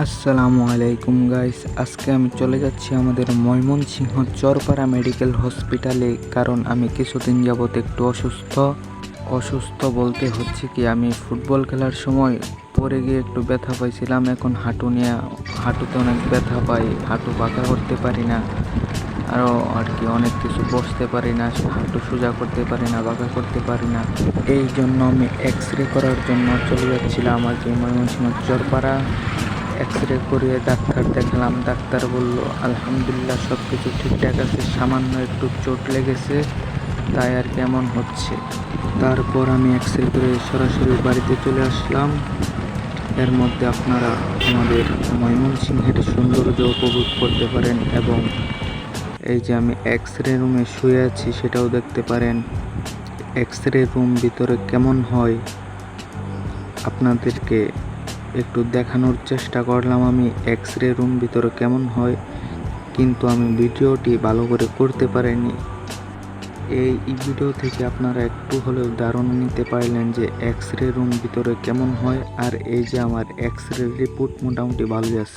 আসসালামু আলাইকুম গাইস, আজকে আমি চলে যাচ্ছি আমাদের ময়মনসিংহ চরপাড়া মেডিকেল হসপিটালে। কারণ আমি কিছুদিন যাবত একটু অসুস্থ বলতে হচ্ছে কি, আমি ফুটবল খেলার সময় পড়ে গিয়ে একটু ব্যথা পাইছিলাম। এখন হাঁটুতে অনেক ব্যথা পাই, হাঁটু বাঁকা করতে পারি না, আরও আর কি অনেক কিছু বসতে পারি না, হাঁটু সোজা করতে পারি না, বাঁকা করতে পারি না। এই জন্য আমি এক্স রে করার জন্য চলে যাচ্ছিলাম আর কি ময়মনসিংহ চরপাড়া। এক্স রে করিয়ে ডাক্তার দেখালাম। ডাক্তার বলল আলহামদুলিল্লাহ সব কিছু ঠিকঠাক আছে, সামান্য একটু চোট লেগেছে, তাই আর কেমন হচ্ছে। তারপর আমি এক্স রে করে সরাসরি বাড়িতে চলে আসলাম। এর মধ্যে আপনারা আমাদের ময়মনসিংহের সৌন্দর্য উপভোগ করতে পারেন এবং এই যে আমি এক্স রে রুমে শুয়ে আছি সেটাও দেখতে পারেন। এক্স রে রুম ভিতরে কেমন হয় আপনাদেরকে একটু দেখানোর চেষ্টা করলাম আমি এক্স রে রুম ভিতরে কেমন হয়, কিন্তু আমি ভিডিওটি ভালো করে করতে পারিনি। এই ভিডিও থেকে আপনারা একটু হলেও ধারণা নিতে পারলেন যে এক্স রে রুম ভিতরে কেমন হয়। আর এই যে আমার এক্স রে রিপোর্ট মোটামুটি ভালো আছে।